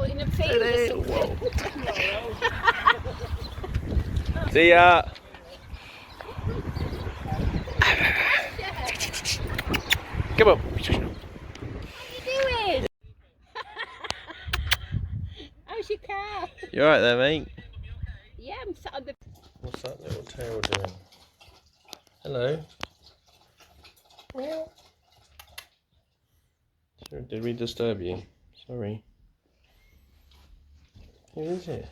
In a field or Whoa. See ya. Come on. What are you doing? How's your car? You alright there, mate? Yeah, I'm sat on the... What's that little tail doing? Hello. Meow. Sure, did we disturb you? Sorry. Who is it?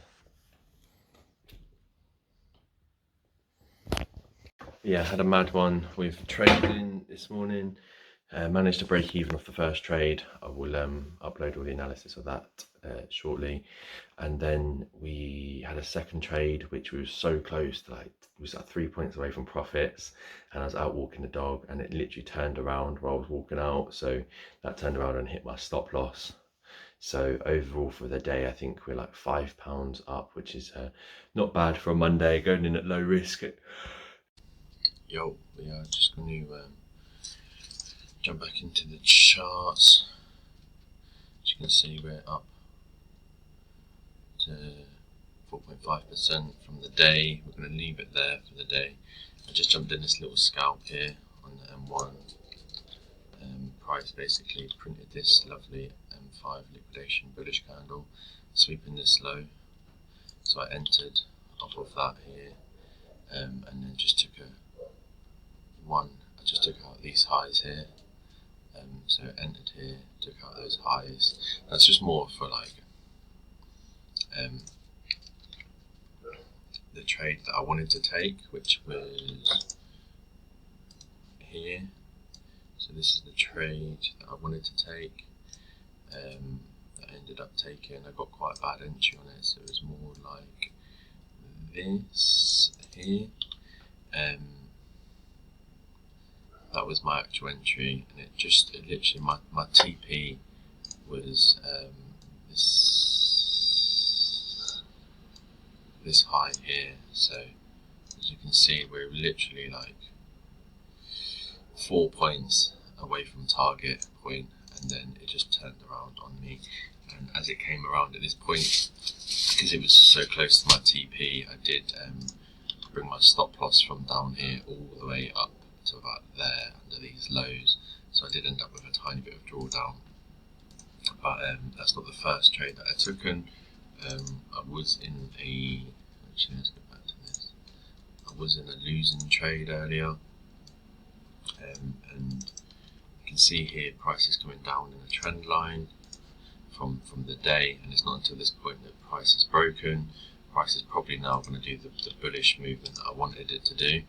Yeah, had a mad one with trading this morning. Managed to break even off the first trade. I will upload all the analysis of that shortly. And then we had a second trade, which was so close to, like, was at 3 points away from profits. And I was out walking the dog, and it literally turned around while I was walking out. So that turned around and hit my stop loss. So overall for the day, I think we're like £5 up, which is not bad for a Monday, going in at low risk. Yo, we are just going to jump back into the charts. As you can see, we're up to 4.5% from the day. We're going to leave it there for the day. I just jumped in this little scalp here on the M1. Price basically printed this lovely M5 liquidation bullish candle, sweeping this low. So I entered off of that here, and then just took I just took out these highs here. So I entered here, took out those highs. That's just more for like the trade that I wanted to take, which was here. So this is the trade that I wanted to take. That I ended up taking. I got quite a bad entry on it, so it was more like this here. That was my actual entry, and it literally, my TP was this high here. So as you can see, we're literally like 4 points away from target point, and then it just turned around on me. And as it came around at this point, because it was so close to my TP, I did bring my stop loss from down here all the way up to about there under these lows. So I did end up with a tiny bit of drawdown, but that's not the first trade that I took. And I was in a, actually let's get back to this, I was in a losing trade earlier, and you can see here prices coming down in a trend line from the day, and it's not until this point that price is broken. Price is probably now going to do the bullish movement that I wanted it to do.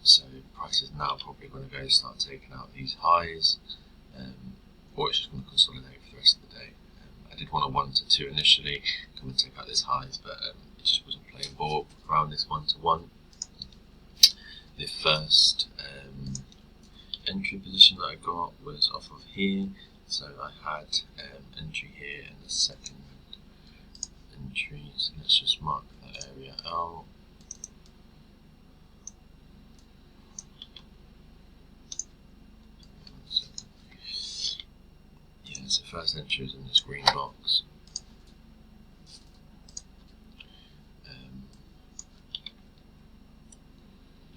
So price is now probably going to go start taking out these highs, or it's just going to consolidate for the rest of the day. I did want a 1 to 2 initially, come and take out these highs, but it just wasn't playing ball around this 1 to 1. The first entry position that I got was off of here, so I had entry here and the second entry, so let's just mark that area out. Yeah, so first entry is in this green box.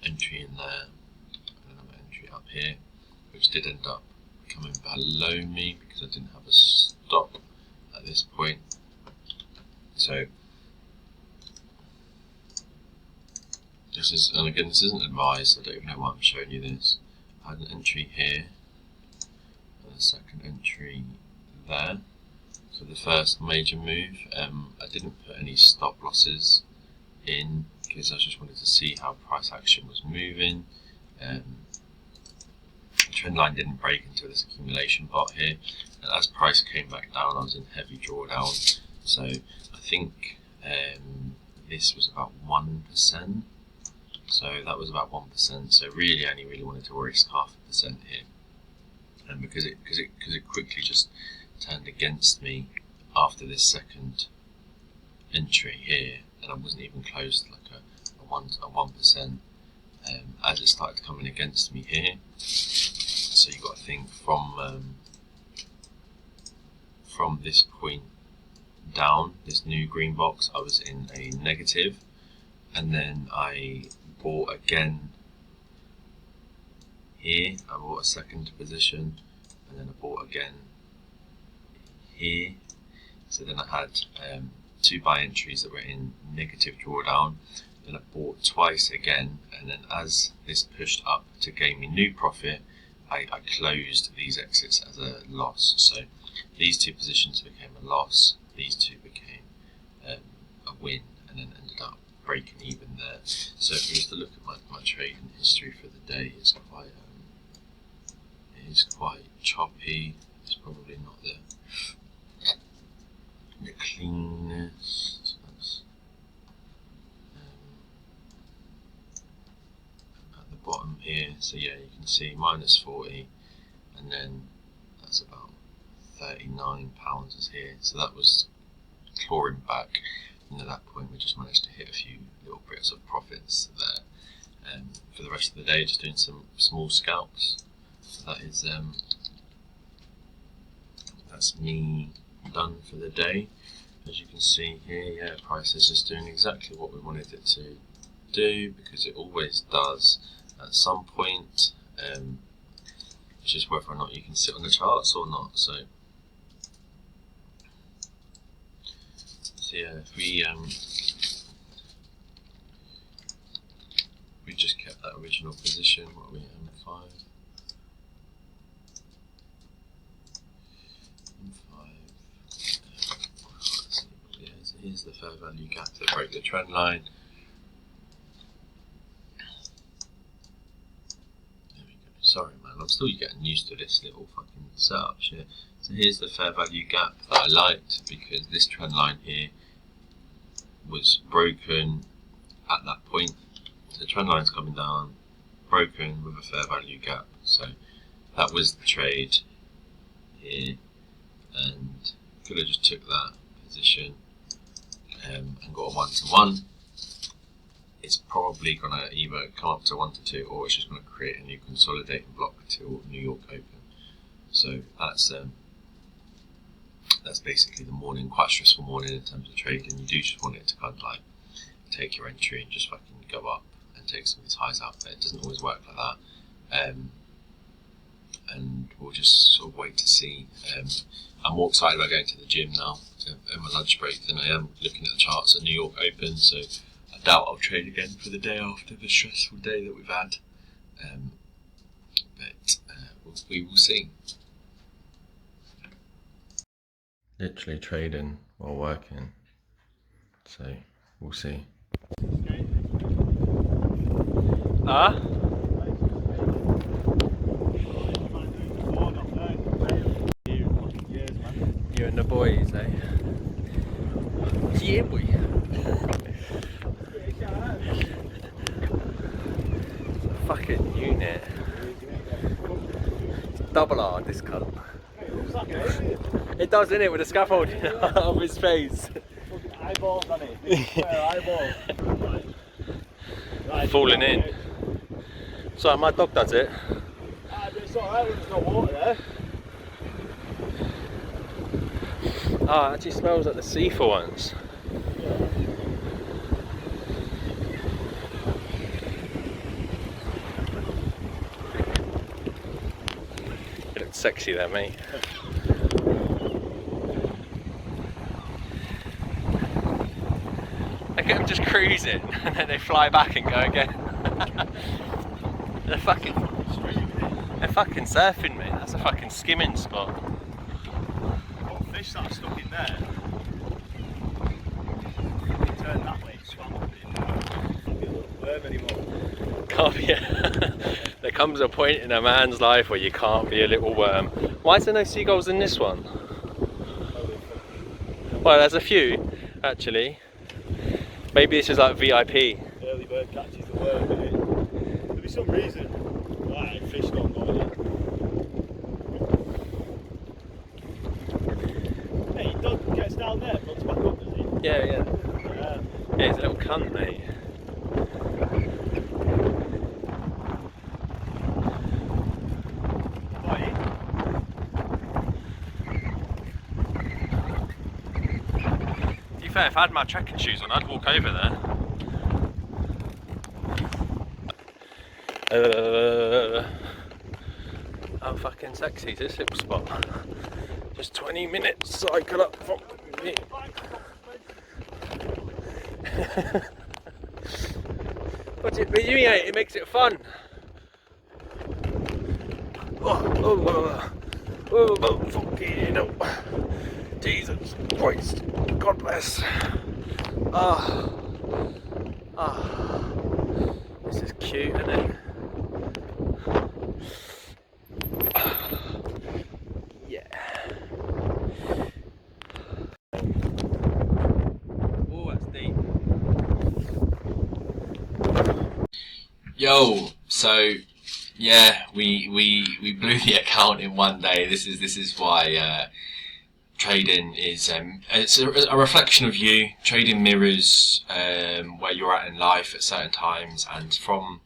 Entry in there, and another entry up here, which did end up coming below me because I didn't have a stop at this point. So this is, and again, this isn't advised, so I don't even know why I'm showing you this. I had an entry here and a second entry there. So the first major move, I didn't put any stop losses in because I just wanted to see how price action was moving. The trend line didn't break until this accumulation part here, and as price came back down, I was in heavy drawdown. So I think this was about 1%. So that was about 1%. So really, I only really wanted to risk 0.5% here, and because it quickly just turned against me after this second entry here, and I wasn't even close to like a 1%. As it started coming against me here, so you got to think from from this point down, this new green box, I was in a negative, and then I bought again here. I bought a second position, and then I bought again here. So then I had 2 buy entries that were in negative drawdown. Then I bought twice again, and then as this pushed up to gain me new profit, I closed these exits as a loss. So these 2 positions became a loss, these 2 became a win, and then ended up breaking even there. So if you was to look at my trading history for the day, it's quite choppy. It's probably not the cleanest. That's, at the bottom here, so yeah, you can see minus 40, and then that's about £39 is here. So that was clawing back, and at that point we just managed to hit a few little bits of profits there. For the rest of the day, just doing some small scalps. So that is that's me done for the day. As you can see here, yeah, price is just doing exactly what we wanted it to do, because it always does at some point. It's just whether or not you can sit on the charts or not. So yeah, if we just kept that original position, what are we at, M5? Here's the fair value gap that broke the trend line. There we go. Sorry man, I'm still getting used to this little fucking setup shit. So here's the fair value gap that I liked, because this trend line here was broken at that point. So the trend line's coming down, broken with a fair value gap. So that was the trade here, and could have just took that position and got a 1-to-1. It's probably going to either come up to 1-to-2, or it's just going to create a new consolidating block till New York open. So that's basically the morning. Quite a stressful morning in terms of trading. You do just want it to kind of like take your entry and just fucking go up and take some of these highs out there. It doesn't always work like that. And we'll just sort of wait to see. I'm more excited about going to the gym now in my lunch break than I am looking at the charts at New York Open, so I doubt I'll trade again for the day after the stressful day that we've had. But we will see. Literally trading while working, so we'll see. You and the boys, eh? Yeah, boy. It's a fucking unit. Double R, this cunt. It does, innit, with the scaffolding of his face. Fucking eyeballs on it. Eyeballs. Right, Falling in. So my dog does it. It's alright when there's no water there. Oh, it actually smells like the sea for once. You look sexy there, mate. Look at them just cruising, and then they fly back and go again. They're fucking surfing, mate. That's a fucking skimming spot. What fish that are stuck in there? They turn that way, swam up it. Can't be a little worm anymore. Can't be. There comes a point in a man's life where you can't be a little worm. Why is there no seagulls in this one? Well, there's a few, actually. Maybe this is like VIP. Early bird catches the worm, innit? There'll be some reason why fish don't go in it. Hey, your dog gets down there, runs back up, does he? Yeah. Yeah. Yeah, he's a little cunt, mate. fair, if I had my trekking shoes on, I'd walk over there. How fucking sexy is this little spot? Just 20 minutes cycle up from me. But it makes it fun. Fucking hell. Jesus Christ. God bless. This is cute, isn't it? Yeah. Oh, that's deep. Yo, so yeah, we blew the account in one day. This is why trading is it's a reflection of you. Trading mirrors where you're at in life at certain times, and from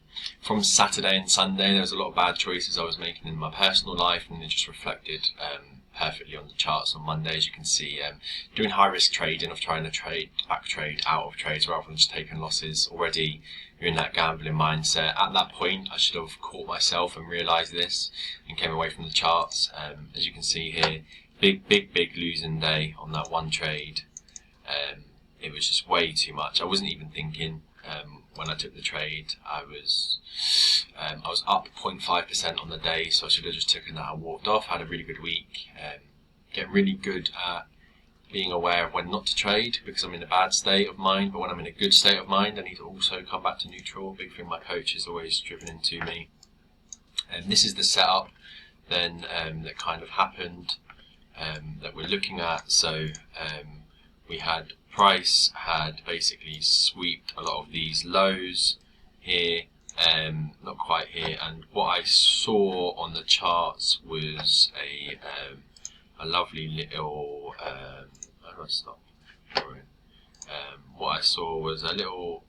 Saturday and Sunday there was a lot of bad choices I was making in my personal life, and it just reflected perfectly on the charts on Monday. As you can see, doing high risk trading of trying to back trade out of trades rather than just taking losses. Already you're in that gambling mindset. At that point I should have caught myself and realised this and came away from the charts. As you can see here, big losing day on that one trade. It was just way too much. I wasn't even thinking when I took the trade. I was up 0.5% on the day, so I should have just taken that and walked off. Had a really good week. Getting really good at being aware of when not to trade because I'm in a bad state of mind, but when I'm in a good state of mind I need to also come back to neutral. Big thing my coach has always driven into me. And this is the setup then that kind of happened that we're looking at. So we had price had basically swept a lot of these lows here, not quite here, and what I saw on the charts was a lovely little how do I stop? What I saw was a little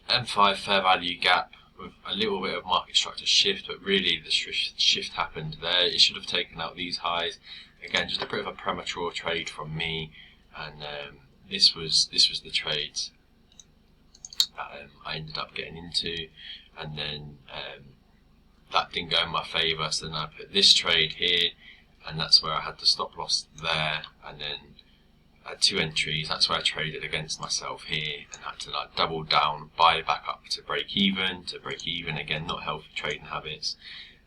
M5 fair value gap with a little bit of market structure shift, but really the shift happened there. It should have taken out these highs. Again, just a bit of a premature trade from me, and this was the trade that I ended up getting into, and then that didn't go in my favour, so then I put this trade here, and that's where I had the stop loss there, and then I had two entries. That's where I traded against myself here and had to like double down, buy back up to break even again. Not healthy trading habits,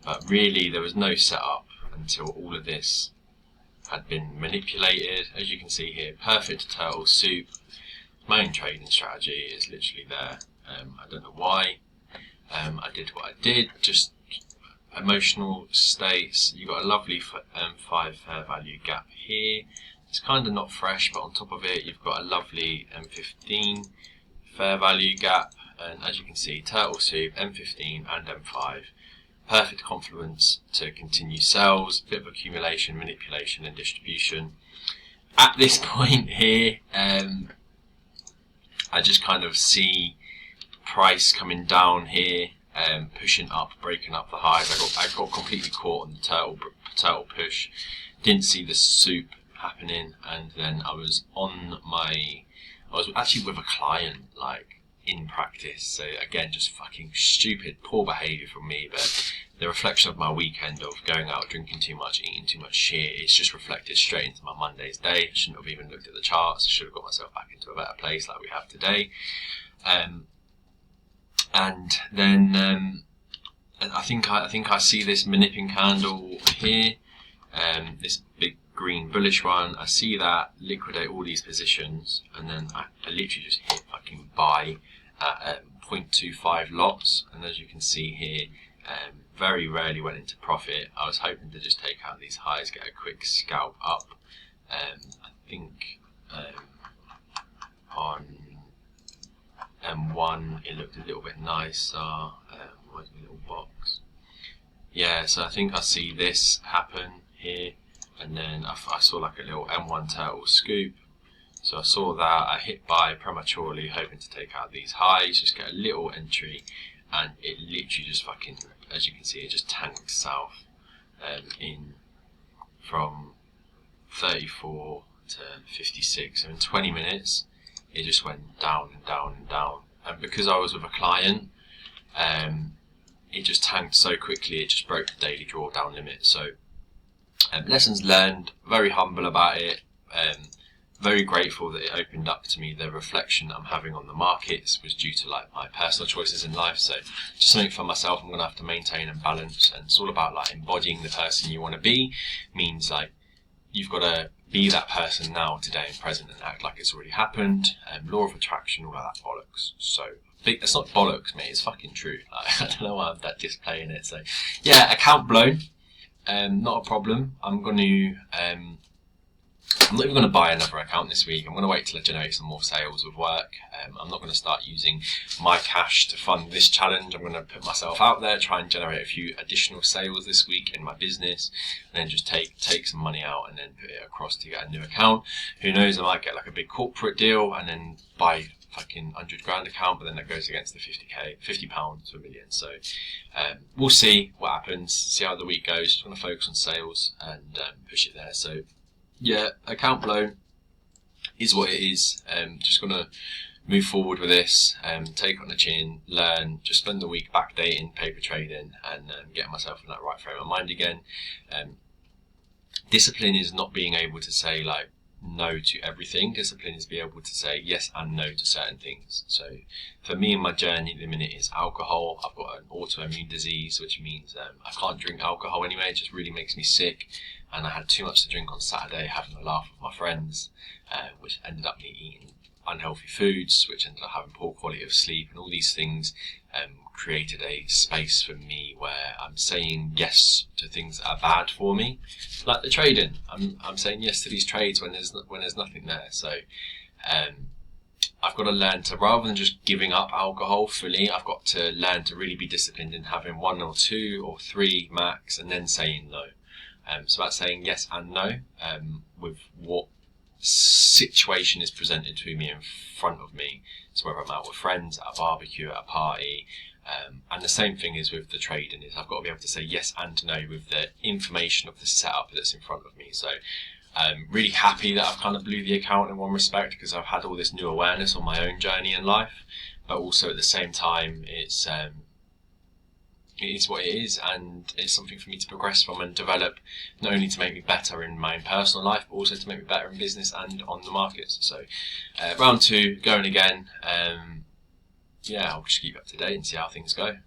but really there was no setup until all of this had been manipulated. As you can see here, perfect turtle soup. My own trading strategy is literally there. I don't know why I did what I did, just emotional states. You've got a lovely M5 fair value gap here. It's kind of not fresh, but on top of it you've got a lovely M15 fair value gap, and as you can see, turtle soup, M15 and M5. Perfect confluence to continue sales, bit of accumulation, manipulation and distribution. At this point here, I just kind of see price coming down here, pushing up, breaking up the highs. I got completely caught on the turtle push, didn't see the soup happening, and then I was actually with a client, like in practice. So again, just fucking stupid, poor behaviour from me, but the reflection of my weekend of going out, drinking too much, eating too much shit, it's just reflected straight into my Monday's day. I shouldn't have even looked at the charts. I should have got myself back into a better place like we have today. And then I think I see this manipulating candle here, this big green bullish one. I see that, liquidate all these positions, and then I literally just hit fucking buy at 0.25 lots. And as you can see here, very rarely went into profit. I was hoping to just take out these highs, get a quick scalp up. I think on M1 it looked a little bit nicer. Where's my little box? Yeah, so I think I see this happen here, and then I saw like a little M1 turtle scoop. So I saw that, I hit buy prematurely, hoping to take out these highs, just get a little entry, and it literally just fucking, as you can see, it just tanked south in from 34 to 56. So in 20 minutes, it just went down and down and down. And because I was with a client, it just tanked so quickly, it just broke the daily drawdown limit. So lessons learned, very humble about it, very grateful that it opened up to me. The reflection I'm having on the markets was due to like my personal choices in life. So just something for myself I'm going to have to maintain and balance. And it's all about like embodying the person you want to be. Means like you've got to be that person now, today and present, and act like it's already happened. Law of attraction, all of that bollocks. So that's not bollocks, mate, it's fucking true. Like, I don't know why I'm that displaying it. So yeah, account blown, not a problem. I'm not even going to buy another account this week. I'm going to wait till I generate some more sales with work. I'm not going to start using my cash to fund this challenge. I'm going to put myself out there, try and generate a few additional sales this week in my business, and then just take some money out and then put it across to get a new account. Who knows, I might get like a big corporate deal and then buy fucking 100 grand account, but then that goes against the 50k, £50 to $1 million. So we'll see what happens, see how the week goes. Just going to focus on sales and push it there. So yeah, account blown is what it is. Just gonna move forward with this, take it on the chin, learn, just spend the week backdating, paper trading, and getting myself in that right frame of mind again. Discipline is not being able to say like no to everything. Discipline is being able to say yes and no to certain things. So for me in my journey at the minute is alcohol. I've got an autoimmune disease, which means I can't drink alcohol anyway. It just really makes me sick. And I had too much to drink on Saturday, having a laugh with my friends, which ended up me eating unhealthy foods, which ended up having poor quality of sleep, and all these things created a space for me where I'm saying yes to things that are bad for me, like the trading. I'm saying yes to these trades when there's nothing there. So I've got to learn to, rather than just giving up alcohol fully, I've got to learn to really be disciplined in having 1 or 2 or 3 max, and then saying no. So that's saying yes and no with what situation is presented to me in front of me. So whether I'm out with friends, at a barbecue, at a party, and the same thing is with the trading, is I've got to be able to say yes and no with the information of the setup that's in front of me. So I'm really happy that I've kind of blew the account in one respect, because I've had all this new awareness on my own journey in life, but also at the same time it is what it is, and it's something for me to progress from and develop, not only to make me better in my own personal life, but also to make me better in business and on the markets. So round 2 going again. Yeah, I'll just keep up to date and see how things go.